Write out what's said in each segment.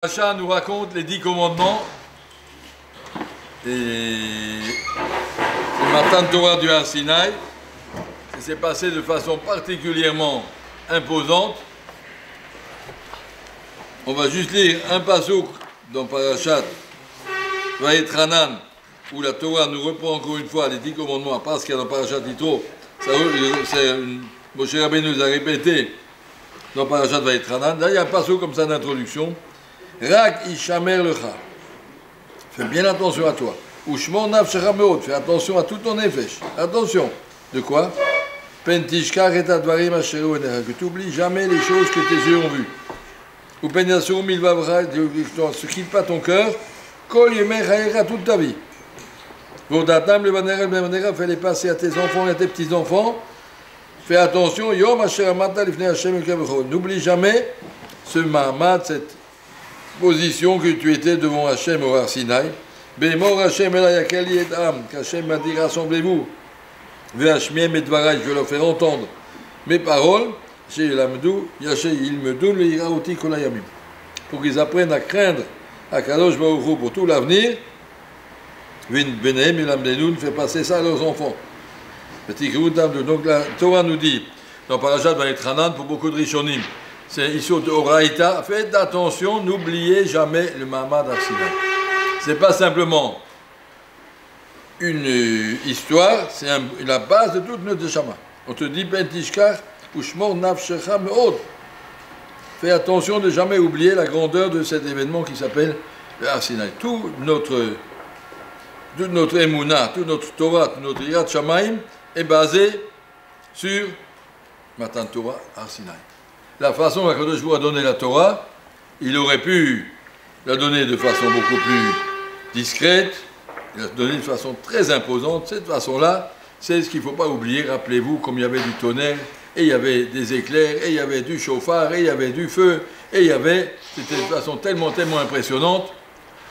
Racha nous raconte les 10 commandements et le matin de Torah du Har Sinaï, qui s'est passé de façon particulièrement imposante. On va juste lire un passouk dans Parashat Vayetranan, où la Torah nous reprend encore une fois les 10 commandements, à part ce qu'il y a dans Parashat Yitro. Moshe Rabbeinu nous a répété dans Parashat Vayetranan. Là, il y a un passouk comme ça d'introduction. Rak ishamer lecha. Fais bien attention à toi. Ushmor nafshecha meod. Fais attention à tout ton nefesh. Attention. De quoi? Pentishkach et advarim asher u'enecha. Que tu n'oublies jamais les choses que tes yeux ont vues. Ou penyasur milvavra. Ne se quitte pas ton cœur. Kol yemei chayecha toute ta vie. Vordatam levanera levanera. Fais-les passer à tes enfants et à tes petits-enfants. Fais attention. Yom asher amata lifnei Hashem elkecha. N'oublie jamais ce mahamad, cette position que tu étais devant Hachem au Har Sinaï. Bémor Hachem elayakeli et am, qu'Hachem m'a dit rassemblez-vous. Ve'ashmiem et dvarai, je vais leur faire entendre mes paroles. Chez Lamdou, Yaché il me donne le iraouti kolayamim. Pour qu'ils apprennent à craindre Akadosh Baruch Hu pour tout l'avenir. Benehem et Lamdenoun fait passer ça à leurs enfants. Donc la Torah nous dit dans Parashat Vayetranan pour beaucoup de Rishonim. C'est ici de Oraïta. Faites attention, n'oubliez jamais le Mahamad Har Sinaï. Ce n'est pas simplement une histoire, c'est la base de toute notre Neshama. On te dit Pentishkach ushmor nafshecha meod. Fais attention de ne jamais oublier la grandeur de cet événement qui s'appelle le Har Sinaï. Toute notre Emouna, toute notre Torah, toute notre Yirat Shamayim est basée sur Matan Torah Har Sinaï. La façon dont Akadosh Baruch Hu a donné la Torah, il aurait pu la donner de façon beaucoup plus discrète, il l'a donnée de façon très imposante. Cette façon-là, c'est ce qu'il ne faut pas oublier. Rappelez-vous, comme il y avait du tonnerre, et il y avait des éclairs, et il y avait du chauffard, et il y avait du feu, et il y avait, c'était de façon tellement impressionnante.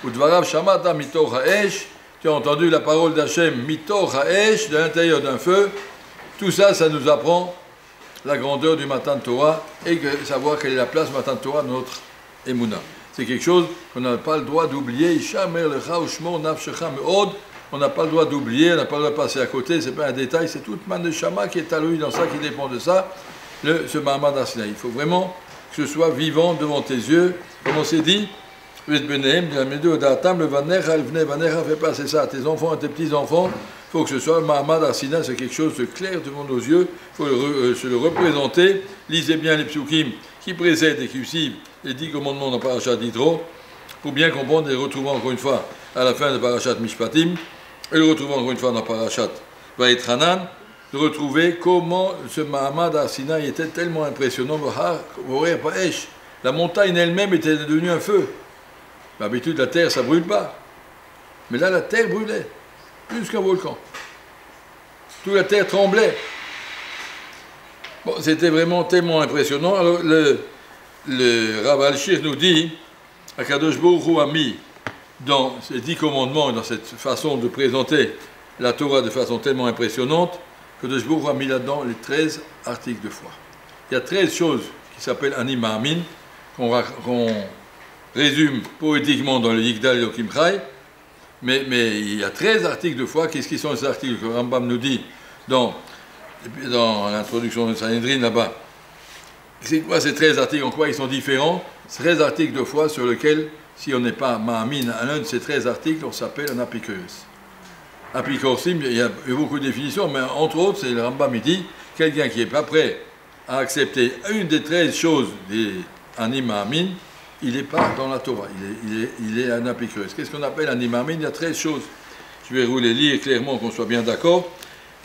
Udvarav shamata mitor ha'esh, tu as entendu la parole d'Hachem, mitor ha'esh, de l'intérieur d'un feu. Tout ça, ça nous apprend la grandeur du Matan Torah et savoir quelle est la place Matan Torah de notre Emouna. C'est quelque chose qu'on n'a pas le droit d'oublier. On n'a pas le droit d'oublier, on n'a pas le droit de passer à côté, c'est pas un détail, c'est toute man de Shama qui est à lui dans ça, qui dépend de ça, ce Mahamad Har Sinaï. Il faut vraiment que ce soit vivant devant tes yeux, comme on s'est dit, fais passer ça à tes enfants, à tes petits-enfants. Il faut que ce soit le Mahamad Har Sinaï, c'est quelque chose de clair devant nos yeux. Il faut se le représenter. Lisez bien les psukim qui précèdent et qui suivent les 10 commandements dans Parashat Yitro, pour bien comprendre et retrouver encore une fois à la fin de Parashat Mishpatim, et le retrouver encore une fois dans Parashat Vayetranan, de retrouver comment ce Mahamad Har Sinaï était tellement impressionnant. La montagne elle-même était devenue un feu. D'habitude, la terre, ça ne brûle pas. Mais là, la terre brûlait. Plus qu'un volcan. Toute la terre tremblait. Bon, c'était vraiment tellement impressionnant. Alors, le Rav Alshir nous dit, Akadosh Baruch Hu a mis dans ces 10 commandements, dans cette façon de présenter la Torah de façon tellement impressionnante, Akadosh Baruch Hu a mis là-dedans les 13 articles de foi. Il y a 13 choses qui s'appellent Ani Ma'amin, qu'on résume poétiquement dans le Yigdal Elokim Chai. Mais il y a 13 articles de foi. Qu'est-ce qui sont ces articles que Rambam nous dit dans l'introduction de Sanhedrin là-bas? C'est quoi ces 13 articles? En quoi ils sont différents? 13 articles de foi sur lesquels, si on n'est pas Ma'amin à l'un de ces 13 articles, on s'appelle un apikoros. Apikosim, il y a beaucoup de définitions, mais entre autres, c'est le Rambam il dit, quelqu'un qui n'est pas prêt à accepter une des 13 choses des Ani Ma'amin, il n'est pas dans la Torah, il est un apikoros. Qu'est-ce qu'on appelle un imamin? Il y a 13 choses. Je vais vous les lire clairement, qu'on soit bien d'accord.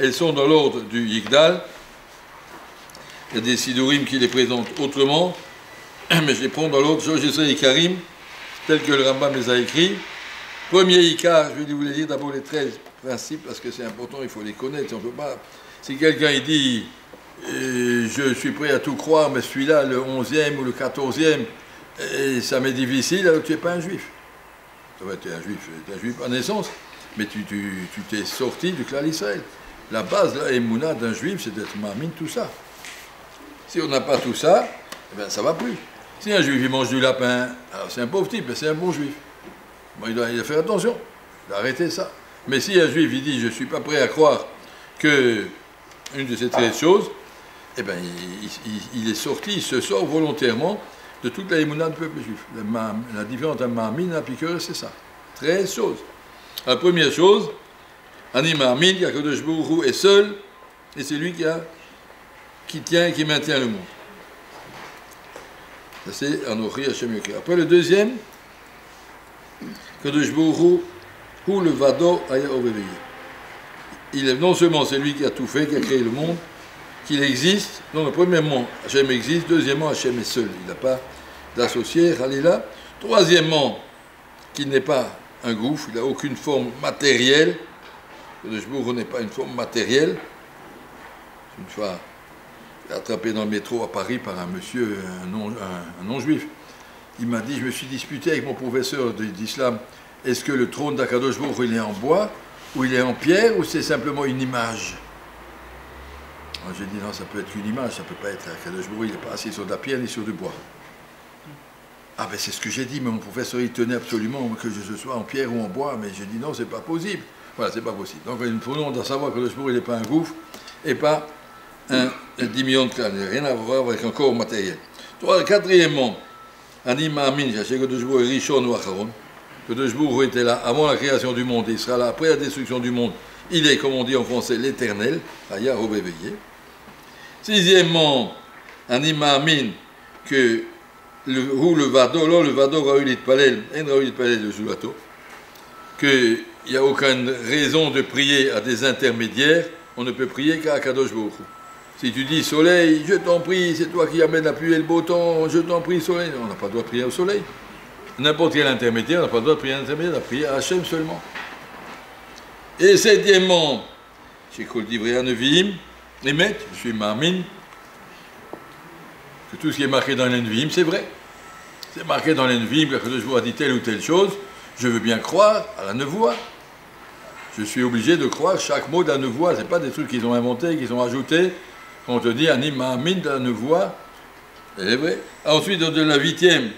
Elles sont dans l'ordre du Yigdal. Il y a des Sidurim qui les présentent autrement, mais je les prends dans l'ordre Jogisrei Ikarim, tel que le Rambam les a écrits. Premier Ikar, je vais vous les lire d'abord les 13 principes, parce que c'est important, il faut les connaître. On peut pas... Si quelqu'un il dit je suis prêt à tout croire, mais celui-là, le 11e ou le 14e, et ça m'est difficile, alors tu n'es pas un juif. Tu es un juif par naissance, mais tu t'es sorti du clan d'Israël. La base, la émouna d'un juif, c'est d'être ma'amin tout ça. Si on n'a pas tout ça, eh bien, ça ne va plus. Si un juif il mange du lapin, alors c'est un pauvre type, mais c'est un bon juif. Bon, il doit faire attention, il doit arrêter ça. Mais si un juif il dit je ne suis pas prêt à croire que une de ces 13 choses, eh bien il est sorti, il se sort volontairement de toute la émouna du peuple juif. La différence entre un ma'amin et un piqueur, c'est ça. 13 choses. La première chose, Ani ma'amin, qu'Akadosh Baruch Hu est seul, et c'est lui qui tient et qui maintient le monde. Ça c'est Anochi Hashem Yoker. Après le deuxième, Kadosh Baruch Hu, Hu le Vado Aya Oveveye. Il est non seulement celui qui a tout fait, qui a créé le monde, qu'il existe. Donc, premièrement, Hashem existe. Deuxièmement, Hashem est seul. Il n'a pas d'associé, Khalila. Troisièmement, qu'il n'est pas un gouffre, il n'a aucune forme matérielle. Kadosh Baruch Hu n'est pas une forme matérielle. Une fois attrapé dans le métro à Paris par un monsieur, un non-juif. Il m'a dit, je me suis disputé avec mon professeur d'islam, est-ce que le trône d'Akadosh Baruch Hu, il est en bois, ou il est en pierre, ou c'est simplement une image? J'ai dit, non, ça peut être une image, ça ne peut pas être Akadosh Baruch Hu, il n'est pas assis sur de la pierre ni sur du bois. Ah ben c'est ce que j'ai dit, mais mon professeur, il tenait absolument que je sois en pierre ou en bois, mais j'ai dit, non, c'est pas possible. Voilà, c'est pas possible. Donc il faut doit savoir que Akadosh Baruch Hu, il n'est pas un gouffre, et pas un 10 millions de crânes, il n'y a rien à voir avec un corps matériel. Quatrièmement, Ani Ma'amin, Kadosh Baruch Hu est Rishon ou Acharon. Kadosh Baruch Hu était là avant la création du monde, et il sera là après la destruction du monde. Il est, comme on dit en français, l'éternel, Aya Robéveillé. Sixièmement, Ani Ma'amin, que le Vado Raoulit Palel, En Raoulit Palel de Zulato, qu'il n'y a aucune raison de prier à des intermédiaires, on ne peut prier qu'à Kadosh Baruch Hu. Si tu dis soleil, je t'en prie, c'est toi qui amènes la pluie et le beau temps, je t'en prie soleil, on n'a pas le droit de prier au soleil. N'importe quel intermédiaire, on n'a pas le droit de prier à l'intermédiaire, on a prié à Hachem seulement. Et septièmement, chez Kol Divrei Nevi'im, Emet, je suis Ma'amin, que tout ce qui est marqué dans les Nevi'im, c'est vrai. C'est marqué dans les Nevi'im, que je vous ai dit telle ou telle chose, je veux bien croire à la nevoie. Je suis obligé de croire chaque mot de la nevoie, ce n'est pas des trucs qu'ils ont inventés, qu'ils ont ajoutés. Quand on te dit Ani Ma'amin de la nevoie, c'est vrai. Ensuite, de la 8e,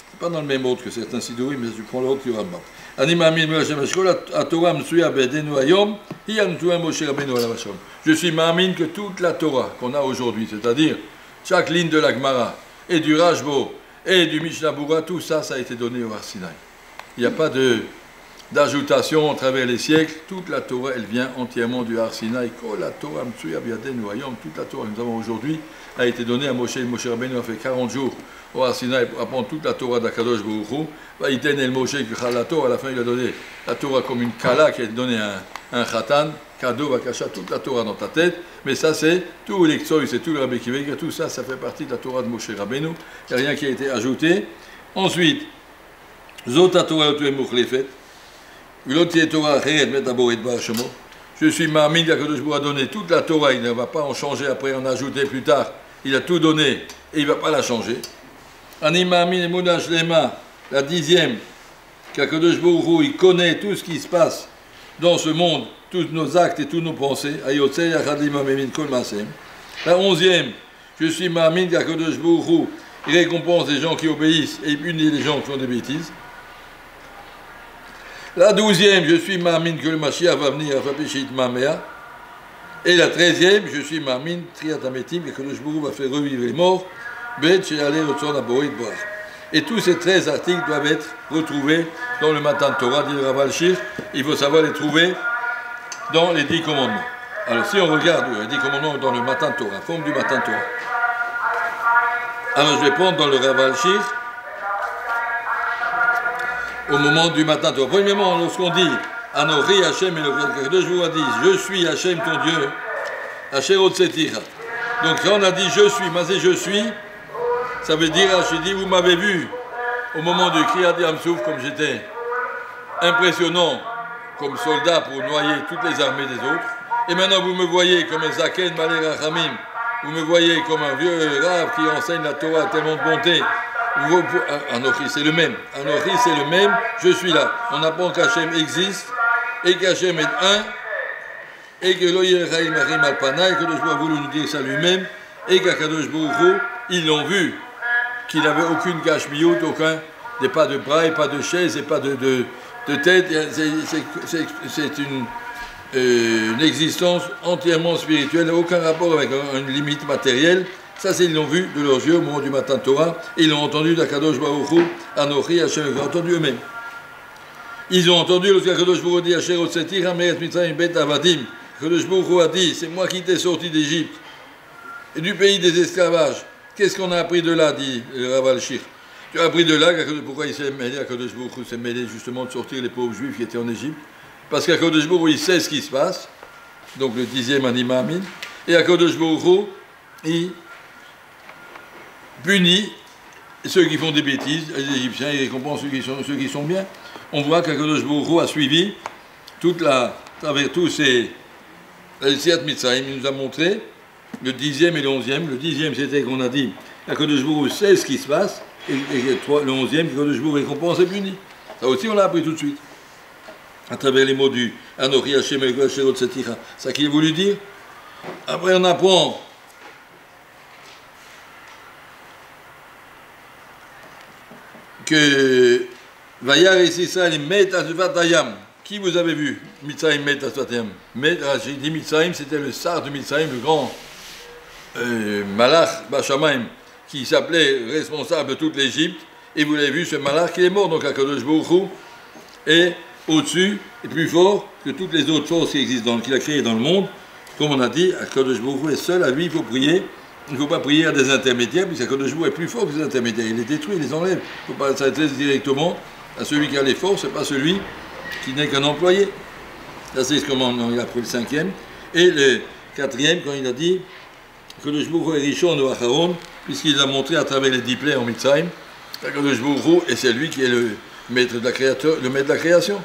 c'est pas dans le même ordre que certains sidourim, mais je prends l'ordre du Rambam. Ani Ma'amin de la Torah M'suya Bedenu Hayom, Hiyantuha Moshe Rabbeinu Alav Hashem. Je suis Ma'amin que toute la Torah qu'on a aujourd'hui, c'est-à-dire chaque ligne de la Gemara, et du Rashbo, et du Mishnah Bura, tout ça, ça a été donné au Har Sinaï. Il n'y a pas d'ajoutation à travers les siècles, toute la Torah, elle vient entièrement du Har Sinaï. La Torah, toute la Torah que nous avons aujourd'hui a été donnée à Moshe. Moshe Rabbeinu a fait 40 jours au Har Sinaï pour apprendre toute la Torah d'Akadosh Baruch Hu. Il tenait le Moshe qui la Torah, à la fin il a donné la Torah comme une kala qui a donné un khatan, cadeau, vakasha, toute la Torah dans ta tête. Mais ça c'est tout l'Exoï, c'est tout le Rabbi Kiva, tout ça, ça fait partie de la Torah de Moshe Rabbeinu. Il n'y a rien qui a été ajouté. Ensuite, Zota Torah Otuem Mukhlefet. Je suis Ma'amin qu'Akadosh Baruch Hu a donné toute la Torah, il ne va pas en changer après, en ajouter plus tard. Il a tout donné et il ne va pas la changer. Ani Ma'amin Emunah Shlema, la 10e, qu'Akadosh Baruch Hu, il connaît tout ce qui se passe dans ce monde, tous nos actes et toutes nos pensées. La 11e, je suis Ma'amin qu'Akadosh Baruch Hu, il récompense les gens qui obéissent et il punit les gens qui font des bêtises. La 12e, je suis Ma'amin que le Mashiach va venir à Fapishit Mamea. Et la 13e, je suis Ma'amin Triatametim que le Baruch va faire revivre les morts. Bet She'aleh Rotzon Aborit Brach. Et tous ces 13 articles doivent être retrouvés dans le Matan Torah, dit le Rav al-Shir. Il faut savoir les trouver dans les 10 commandements. Alors si on regarde les 10 commandements dans le Matan Torah, forme du Matan Torah. Alors je vais prendre dans le Rav al-Shir. Au moment du matin, premièrement, lorsqu'on dit Anochi Hashem et le jour a dit je suis Hashem ton Dieu, Asherot Setira. Donc quand on a dit je suis, Mazé je suis, ça veut dire je dis vous m'avez vu au moment du Kriyat Yamsouf comme j'étais impressionnant comme soldat pour noyer toutes les armées des autres. Et maintenant vous me voyez comme un Zaken Malé Rachamim, vous me voyez comme un vieux rave qui enseigne la Torah tellement de bonté. Anochi, c'est le même. Anochi, c'est le même. Je suis là. On apprend qu'Hachem existe et qu'Hachem est un et que l'Oyer Chaim Achim Alpana et que Kadosh Baruch Hu nous dire ça lui-même et qu'Akadosh Baruch Hu, ils l'ont vu qu'il n'avait aucune cache-mioute, pas de bras et pas de chaise et pas de tête. C'est une existence entièrement spirituelle, aucun rapport avec une limite matérielle. Ça, ils l'ont vu de leurs yeux au moment du matin de Torah, et ils l'ont entendu d'Akadosh Baruch Hu, Anochi Hashem, ils l'ont entendu eux-mêmes. Ils ont entendu lorsqu'Akadosh Baruch Hu dit Asher Otseti Hameret Mitzrayim Bet Avadim. Akadosh Baruch Hu a dit, c'est moi qui t'ai sorti d'Égypte et du pays des esclavages. Qu'est-ce qu'on a appris de là, dit le Rav Al-Shir. Tu as appris de là, pourquoi il s'est mêlé, Akadosh Baruch Hu s'est mêlé justement de sortir les pauvres juifs qui étaient en Égypte. Parce qu'Akadosh Baruch Hu, il sait ce qui se passe, donc le 10e Anima Amin, et Akadosh Baruch Hu, il punit ceux qui font des bêtises, les Égyptiens, il récompense ceux qui sont bien. On voit qu'Akadosh Baruch Hu a suivi à travers tous ces Yetziat Mitzrayim, il nous a montré le 10e et le 11e. Le 10e, c'était qu'on a dit qu'Akadosh Baruch Hu sait ce qui se passe, et le 11e, qu'Akadosh Baruch Hu récompense et punit. Ça aussi, on l'a appris tout de suite. À travers les mots du Anochi Hashem Elohim Asher Otseti. C'est ça qu'il a voulu dire. Après, on apprend que Vayar et Israël met Asvat Hayam. Qui vous avez vu Mitzrayim met Asvat Hayam. J'ai dit Mitzrayim, c'était le Sar de Mitzrayim, le grand Malach Bashamaim, qui s'appelait responsable de toute l'Égypte. Et vous l'avez vu, ce Malach qui est mort, donc Akadosh Baruch Hu est au-dessus et plus fort que toutes les autres forces qui existent, qu'il a créées dans le monde. Comme on a dit, Akadosh Baruch Hu est seul, à lui il faut prier. Il ne faut pas prier à des intermédiaires, puisque Akadosh Baruch Hu est plus fort que les intermédiaires. Il les détruit, il les enlève. Il ne faut pas s'adresser directement à celui qui a les forces, ce n'est pas celui qui n'est qu'un employé. Ça, c'est comment il a pris le 5e. Et le 4e, quand il a dit Akadosh Baruch Hu est Rishon ou Acharon, puisqu'il a montré à travers les 10 plaies en Mitzrayim, Akadosh Baruch Hu, et c'est lui qui est le maître de la création.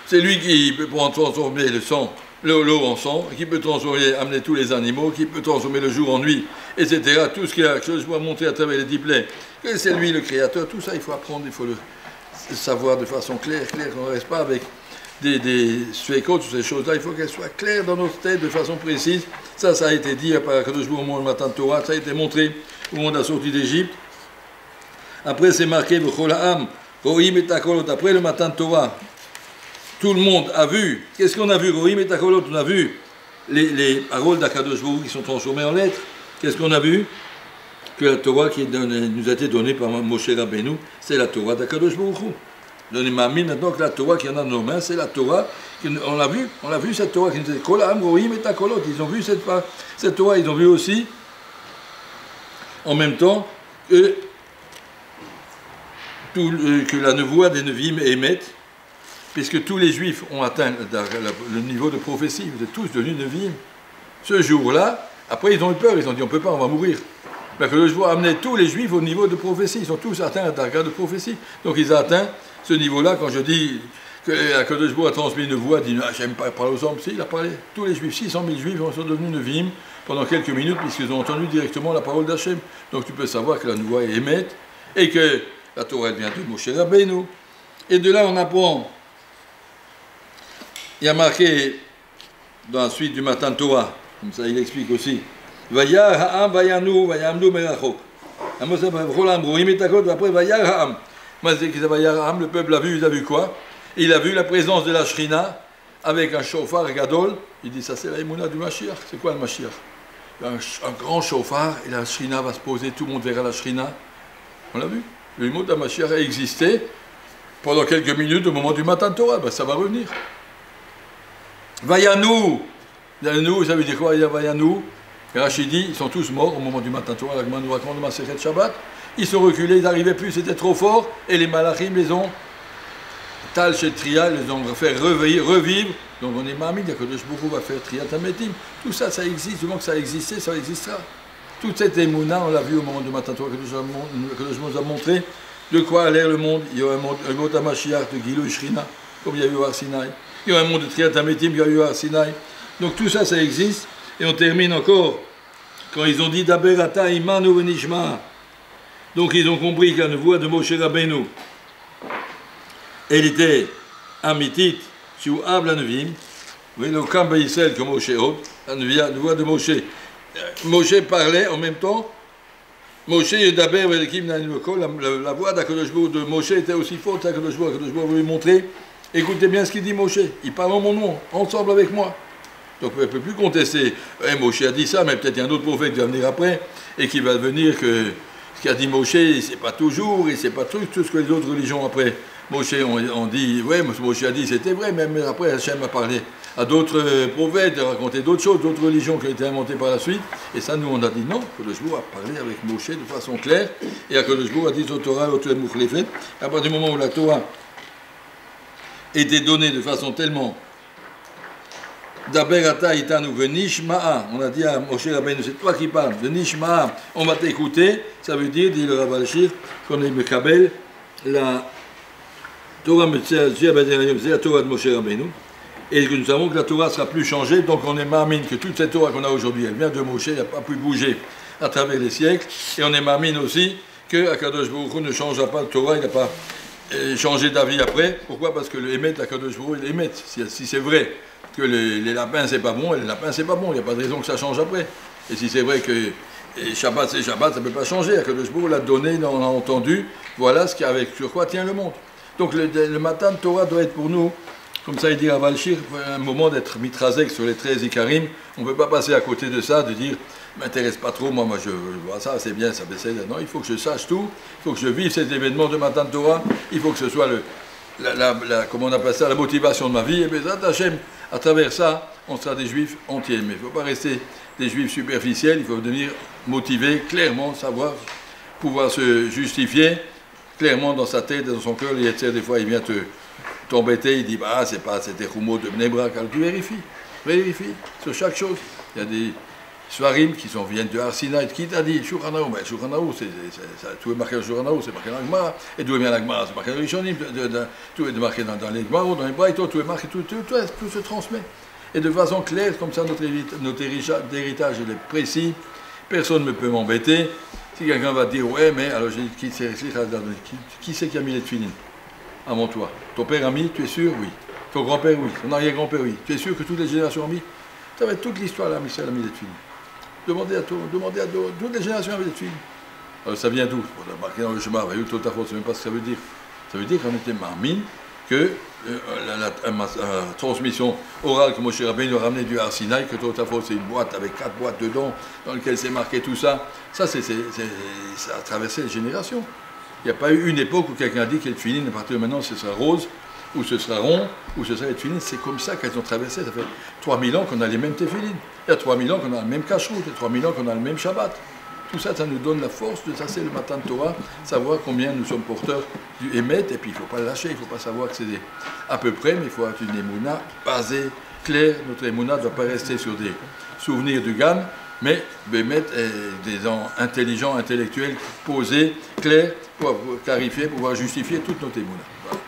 C'est lui qui peut transformer le sang, l'eau en sang, qui peut amener tous les animaux, qui peut transformer le jour en nuit, etc. Tout ce qu'il a, je dois montrer à travers les 10 plaies, que c'est lui le créateur. Tout ça, il faut apprendre, il faut le savoir de façon claire, qu'on ne reste pas avec des suécotes, toutes ces choses-là. Il faut qu'elles soient claires dans notre tête de façon précise. Ça a été dit par Akadosh Baruch Hu au moment du matin de Torah, ça a été montré au moment de la sortie d'Égypte. Après, c'est marqué B'chol Rohim et Takolot. Après le matin de Torah, tout le monde a vu. Qu'est-ce qu'on a vu? Rohim et Takolot, on a vu les paroles d'Akadosh Baruch Hu qui sont transformées en lettres. Qu'est-ce qu'on a vu? Que la Torah qui nous a été donnée par Moshe Rabbeinu, c'est la Torah d'Akadosh Baruch Hu. Donnez-moi maintenant que la Torah qui en a dans nos mains, c'est la Torah. On l'a vu cette Torah qui nous dit Kol Ha'am Rohim et Takolot. Ils ont vu cette Torah, ils ont vu aussi, en même temps, que la nevoie des Nevi'im émette, puisque tous les Juifs ont atteint le niveau de prophétie, vous êtes tous devenus Nevi'im. Ce jour-là, après ils ont eu peur, ils ont dit on ne peut pas, on va mourir. Mais que le jour a amené tous les Juifs au niveau de prophétie, ils ont tous atteint la darga de prophétie. Donc ils ont atteint ce niveau-là. Quand je dis que Akadosh Baruch Hu a transmis une voix, dit j'aime pas parler aux hommes, si, il a parlé. Tous les Juifs, 600 000 Juifs sont devenus Nevi'im pendant quelques minutes, puisqu'ils ont entendu directement la parole d'Hachem. Donc tu peux savoir que la nevoie est émette, et que la Torah vient de Moshe Rabbeinu. Et de là, on apprend. Il y a marqué dans la suite du matin de Torah, comme ça il explique aussi. Vayar ha'am vayanu vayamnu merachok. Après Vayar ha'am. Vayar ha'am, le peuple a vu, il a vu quoi? Il a vu la présence de la Shrina avec un chauffard gadol. Il dit ça c'est la émouna du Mashiach. C'est quoi le Mashiach? Un grand chauffard et la Shrina va se poser, tout le monde verra la Shrina. On l'a vu. Le mot de la Mashiach a existé pendant quelques minutes au moment du matin de Torah. Ben, ça va revenir. Vayanou. Vayanou, ça veut dire quoi? Vayanou. Rachidi, ils sont tous morts au moment du matin de Torah. La Gemara nous raconte de Masechet Shabbat. Ils sont reculés, ils n'arrivaient plus, c'était trop fort. Et les Malachim les ont Tal chez Tria, les ont fait revivre. Donc on est mamie, que le Shbourou va faire Tria Tametim. Tout ça, ça existe. Du moment que ça existait, ça existera. Toute cette émouna, on l'a vu au moment du matin de Torah, que je nous a montré de quoi a l'air le monde. Il y a un monde à Mashiach de Gilou Shrina, comme il y a eu à Sinaï. Il y a un monde de Tria Tametim, il y a eu à Sinaï. Donc tout ça, ça existe. Et on termine encore, quand ils ont dit Daberata imanu venishma. Donc ils ont compris qu'il y a une voix de Moshe Rabbeinu. Elle était amitit, sur Ab la Nevi'im. Vous voyez, le Kamba Yisrael comme Moshe Hod, la voix de Moshe. Moshe parlait en même temps Moshe Yedaber Velikim Nanimoko, la voix d'Akadosh Baruch de Moshe était aussi forte à Akadosh Baruch. Akadosh Baruch voulait montrer, écoutez bien ce qu'il dit Moshe, il parle en mon nom, ensemble avec moi. Donc on ne peut plus contester, Moshe a dit ça, mais peut-être il y a un autre prophète qui va venir après, et qui va venir que ce qu'a dit Moshe, c'est pas toujours, et c'est pas tout ce que les autres religions après. Moshe, on dit, ouais, Moshe a dit c'était vrai, mais après Hachem a parlé à d'autres prophètes, a raconté d'autres choses, d'autres religions qui ont été inventées par la suite. Et ça, nous, on a dit non, Akadosh Baruch a parlé avec Moshe de façon claire, et Akadosh Baruch a dit au Torah, au Mouchlefet, à partir du moment où la Torah était donnée de façon tellement Daberata itanu venishma'a, on a dit à Moshe Rabbeinu, c'est toi qui parles, venishma'a, on va t'écouter, ça veut dire, dit le Rav Al-Shir, qu'on est Mekabel, la Torah c'est la Torah de Moshe Rabbeinu, et que nous savons que la Torah ne sera plus changée, donc on est marmine que toute cette Torah qu'on a aujourd'hui, elle vient de Moshe, elle n'a pas pu bouger à travers les siècles, et on est marmine aussi que Akadosh Baruch Hu ne changera pas de Torah, il n'a pas changé d'avis après. Pourquoi? Parce que le Emet, Akadosh Baruch Hu, il Emet. Si c'est vrai que les lapins c'est pas bon, et les lapins c'est pas bon, il n'y a pas de raison que ça change après. Et si c'est vrai que Shabbat c'est Shabbat, ça ne peut pas changer, Akadosh Baruch Hu l'a donné, on a entendu, voilà sur quoi tient le monde. Donc le matin de Torah doit être pour nous, comme ça il dit à Valchir, un moment d'être mitrazek sur les 13 Ikarim. On ne peut pas passer à côté de ça, de dire m'intéresse pas trop, moi je vois ça, c'est bien, ça baisse. Non, il faut que je sache tout, il faut que je vive cet événement de matin de Torah, il faut que ce soit comment on appelle ça, la motivation de ma vie, et bien Hachem, à travers ça, on sera des juifs entiers. Mais il ne faut pas rester des juifs superficiels, il faut devenir motivé, clairement, savoir, pouvoir se justifier, clairement dans sa tête, dans son cœur. Les Yetzer, des fois, il vient t'embêter, il dit, bah, c'est des Roumeaux de Bnei Brak. Alors tu vérifie sur chaque chose. Il y a des Svarim qui viennent de Har Sinaï. Qui t'a dit Shulchan Aruch? Ben, Shulchan Aruch, tout est marqué dans Shulchan Aruch, c'est marqué dans la Gemara. Et d'où vient la Gemara? C'est marqué dans les Rishonim, tout est marqué dans les Gemarot, dans les Braïtot, tout est marqué, tout se transmet. Et de façon claire, comme ça, notre héritage il est précis, personne ne peut m'embêter. Si quelqu'un va dire, ouais, mais alors j'ai dit, qui c'est qui a mis les tefilines avant toi? Ton père a mis, tu es sûr? Oui. Ton grand-père, oui. Ton arrière-grand-père, oui. Tu es sûr que toutes les générations ont mis? Ça va être toute l'histoire, là, Michel a mis les tefilines. Demandez à toutes les générations ont mis les tefilines. Alors ça vient d'où? On a marqué dans le chemin, je ne sais même pas ce que ça veut dire. Ça veut dire qu'on était marmine, que la transmission orale que Moshe Rabbeinu nous a ramené du Har Sinaï, que Totafot c'est une boîte avec 4 boîtes dedans, dans lesquelles c'est marqué tout ça. Ça, ça a traversé les générations. Il n'y a pas eu une époque où quelqu'un a dit que les tefilines, à partir de maintenant, ce sera rose, ou ce sera rond, ou ce sera les tefilines. C'est comme ça qu'elles ont traversé. Ça fait 3000 ans qu'on a les mêmes tefilines. Il y a 3000 ans qu'on a le même cacheroute, il y a 3000 ans qu'on a le même Shabbat. Tout ça, ça nous donne la force de tasser le matin de Torah, savoir combien nous sommes porteurs du Emet, et puis il ne faut pas le lâcher, il ne faut pas savoir que c'est à peu près, mais il faut avoir une émouna basée, claire. Notre émouna ne doit pas rester sur des souvenirs du Gan, mais Bémet est des gens intelligents, intellectuels, posés, clairs, pour clarifier, pouvoir justifier toute notre émouna. Voilà.